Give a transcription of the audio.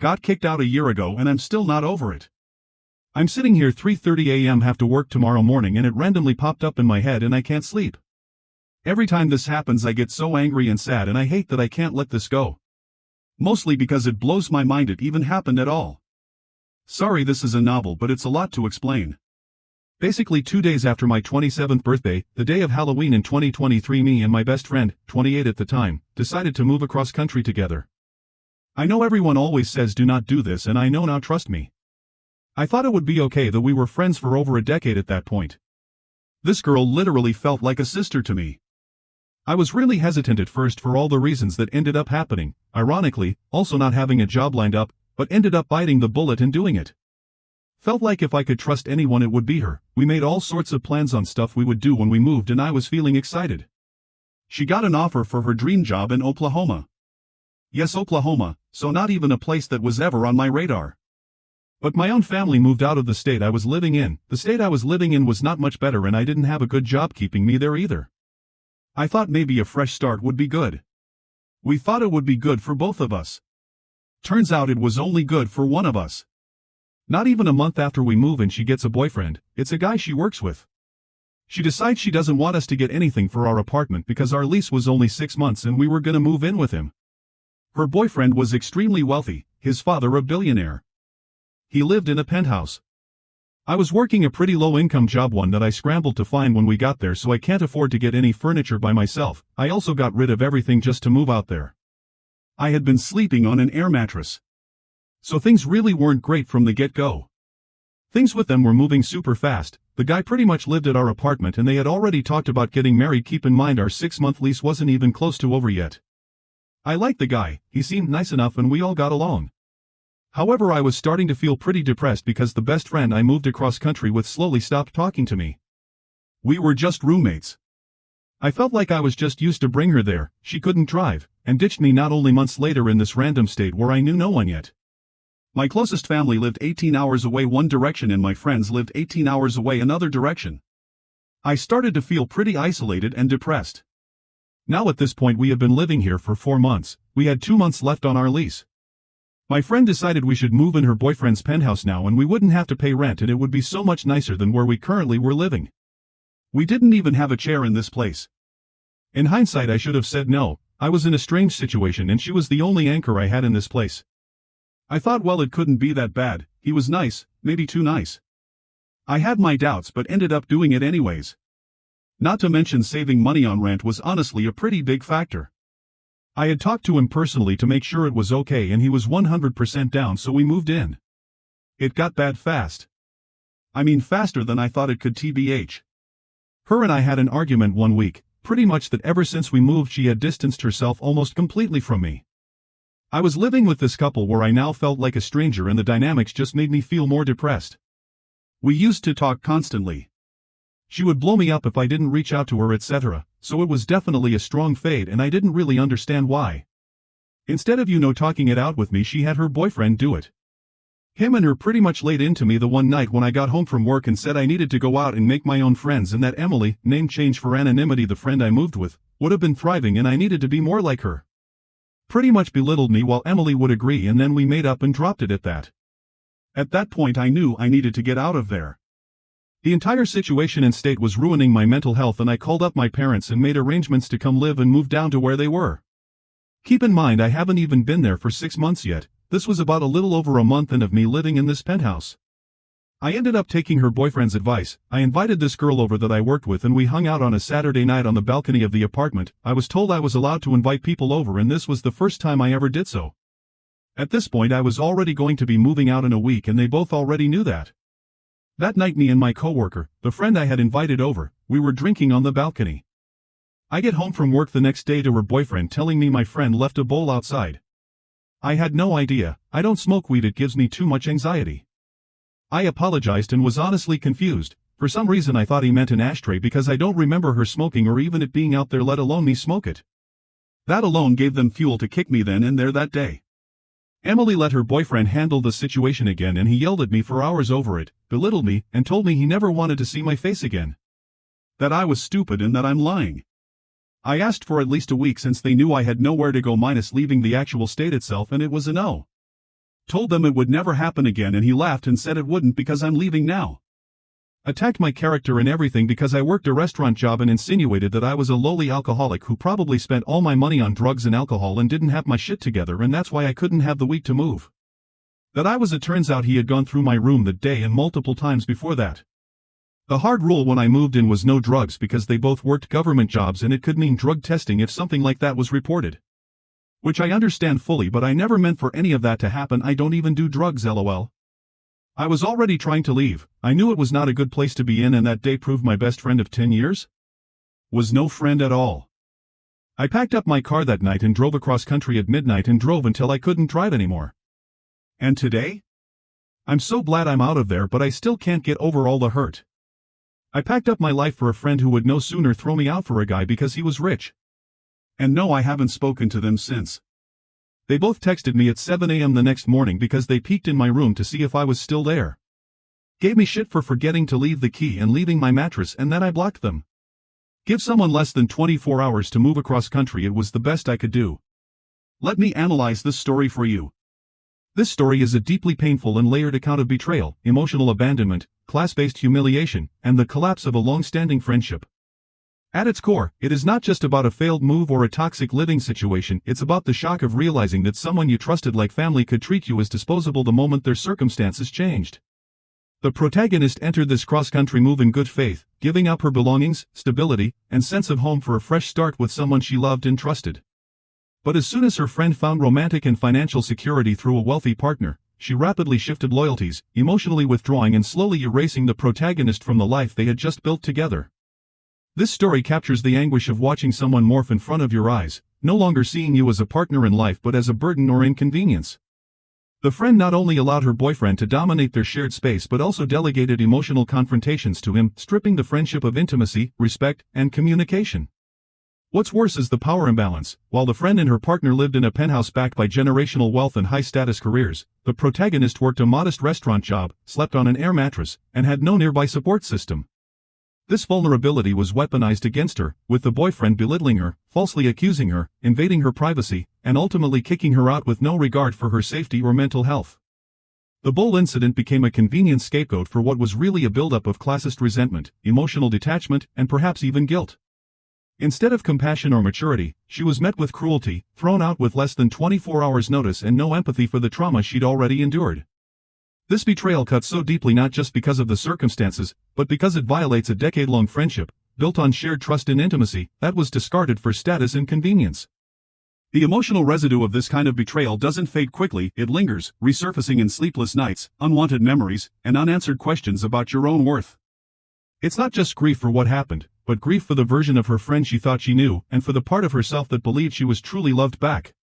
Got kicked out a year ago and I'm still not over it. I'm sitting here 3:30 a.m. have to work tomorrow morning and it randomly popped up in my head and I can't sleep. Every time this happens I get so angry and sad and I hate that I can't let this go. Mostly because it blows my mind it even happened at all. Sorry this is a novel but it's a lot to explain. Basically 2 days after my 27th birthday, the day of Halloween in 2023 me and my best friend, 28 at the time, decided to move across country together. I know everyone always says do not do this and I know now trust me. I thought it would be okay that we were friends for over a decade at that point. This girl literally felt like a sister to me. I was really hesitant at first for all the reasons that ended up happening, ironically, also not having a job lined up, but ended up biting the bullet and doing it. Felt like if I could trust anyone it would be her. We made all sorts of plans on stuff we would do when we moved and I was feeling excited. She got an offer for her dream job in Oklahoma. Yes, Oklahoma, so not even a place that was ever on my radar. But my own family moved out of the state I was living in. The state I was living in was not much better and I didn't have a good job keeping me there either. I thought maybe a fresh start would be good. We thought it would be good for both of us. Turns out it was only good for one of us. Not even a month after we move in she gets a boyfriend. It's a guy she works with. She decides she doesn't want us to get anything for our apartment because our lease was only 6 months and we were gonna move in with him. Her boyfriend was extremely wealthy, his father a billionaire. He lived in a penthouse. I was working a pretty low-income job, one that I scrambled to find when we got there, so I can't afford to get any furniture by myself. I also got rid of everything just to move out there. I had been sleeping on an air mattress. So things really weren't great from the get-go. Things with them were moving super fast. The guy pretty much lived at our apartment and they had already talked about getting married. Keep in mind our 6-month lease wasn't even close to over yet. I liked the guy, he seemed nice enough and we all got along. However, I was starting to feel pretty depressed because the best friend I moved across country with slowly stopped talking to me. We were just roommates. I felt like I was just used to bring her there. She couldn't drive, and ditched me not only months later in this random state where I knew no one yet. My closest family lived 18 hours away one direction and my friends lived 18 hours away another direction. I started to feel pretty isolated and depressed. Now at this point we had been living here for 4 months, we had 2 months left on our lease. My friend decided we should move in her boyfriend's penthouse now and we wouldn't have to pay rent and it would be so much nicer than where we currently were living. We didn't even have a chair in this place. In hindsight I should have said no. I was in a strange situation and she was the only anchor I had in this place. I thought well it couldn't be that bad, he was nice, maybe too nice. I had my doubts but ended up doing it anyways. Not to mention saving money on rent was honestly a pretty big factor. I had talked to him personally to make sure it was okay and he was 100% down so we moved in. It got bad fast. I mean faster than I thought it could tbh. Her and I had an argument one week, pretty much that ever since we moved she had distanced herself almost completely from me. I was living with this couple where I now felt like a stranger and the dynamics just made me feel more depressed. We used to talk constantly. She would blow me up if I didn't reach out to her etc., so it was definitely a strong fade and I didn't really understand why. Instead of talking it out with me she had her boyfriend do it. Him and her pretty much laid into me the one night when I got home from work and said I needed to go out and make my own friends and that Emily, name change for anonymity, the friend I moved with, would have been thriving and I needed to be more like her. Pretty much belittled me while Emily would agree and then we made up and dropped it at that. At that point I knew I needed to get out of there. The entire situation and state was ruining my mental health and I called up my parents and made arrangements to come live and move down to where they were. Keep in mind I haven't even been there for 6 months yet, this was about a little over a month in of me living in this penthouse. I ended up taking her boyfriend's advice. I invited this girl over that I worked with and we hung out on a Saturday night on the balcony of the apartment. I was told I was allowed to invite people over and this was the first time I ever did so. At this point I was already going to be moving out in a week and they both already knew that. That night me and my coworker, the friend I had invited over, we were drinking on the balcony. I get home from work the next day to her boyfriend telling me my friend left a bowl outside. I had no idea. I don't smoke weed, it gives me too much anxiety. I apologized and was honestly confused. For some reason I thought he meant an ashtray because I don't remember her smoking or even it being out there, let alone me smoke it. That alone gave them fuel to kick me then and there that day. Emily let her boyfriend handle the situation again and he yelled at me for hours over it, belittled me, and told me he never wanted to see my face again. That I was stupid and that I'm lying. I asked for at least a week since they knew I had nowhere to go minus leaving the actual state itself and it was a no. Told them it would never happen again and he laughed and said it wouldn't because I'm leaving now. Attacked my character and everything because I worked a restaurant job and insinuated that I was a lowly alcoholic who probably spent all my money on drugs and alcohol and didn't have my shit together and that's why I couldn't have the week to move. It turns out he had gone through my room that day and multiple times before that. The hard rule when I moved in was no drugs because they both worked government jobs and it could mean drug testing if something like that was reported. Which I understand fully, but I never meant for any of that to happen. I don't even do drugs, lol. I was already trying to leave. I knew it was not a good place to be in and that day proved my best friend of 10 years was no friend at all. I packed up my car that night and drove across country at midnight and drove until I couldn't drive anymore. And today? I'm so glad I'm out of there, but I still can't get over all the hurt. I packed up my life for a friend who would no sooner throw me out for a guy because he was rich. And no, I haven't spoken to them since. They both texted me at 7 a.m. the next morning because they peeked in my room to see if I was still there. Gave me shit for forgetting to leave the key and leaving my mattress, and then I blocked them. Give someone less than 24 hours to move across country, it was the best I could do. Let me analyze this story for you. This story is a deeply painful and layered account of betrayal, emotional abandonment, class-based humiliation, and the collapse of a long-standing friendship. At its core, it is not just about a failed move or a toxic living situation, it's about the shock of realizing that someone you trusted like family could treat you as disposable the moment their circumstances changed. The protagonist entered this cross-country move in good faith, giving up her belongings, stability, and sense of home for a fresh start with someone she loved and trusted. But as soon as her friend found romantic and financial security through a wealthy partner, she rapidly shifted loyalties, emotionally withdrawing and slowly erasing the protagonist from the life they had just built together. This story captures the anguish of watching someone morph in front of your eyes, no longer seeing you as a partner in life but as a burden or inconvenience. The friend not only allowed her boyfriend to dominate their shared space but also delegated emotional confrontations to him, stripping the friendship of intimacy, respect, and communication. What's worse is the power imbalance. While the friend and her partner lived in a penthouse backed by generational wealth and high-status careers, the protagonist worked a modest restaurant job, slept on an air mattress, and had no nearby support system. This vulnerability was weaponized against her, with the boyfriend belittling her, falsely accusing her, invading her privacy, and ultimately kicking her out with no regard for her safety or mental health. The Bull incident became a convenient scapegoat for what was really a buildup of classist resentment, emotional detachment, and perhaps even guilt. Instead of compassion or maturity, she was met with cruelty, thrown out with less than 24 hours notice and no empathy for the trauma she'd already endured. This betrayal cut so deeply not just because of the circumstances, but because it violates a decade-long friendship, built on shared trust and intimacy, that was discarded for status and convenience. The emotional residue of this kind of betrayal doesn't fade quickly, it lingers, resurfacing in sleepless nights, unwanted memories, and unanswered questions about your own worth. It's not just grief for what happened, but grief for the version of her friend she thought she knew, and for the part of herself that believed she was truly loved back.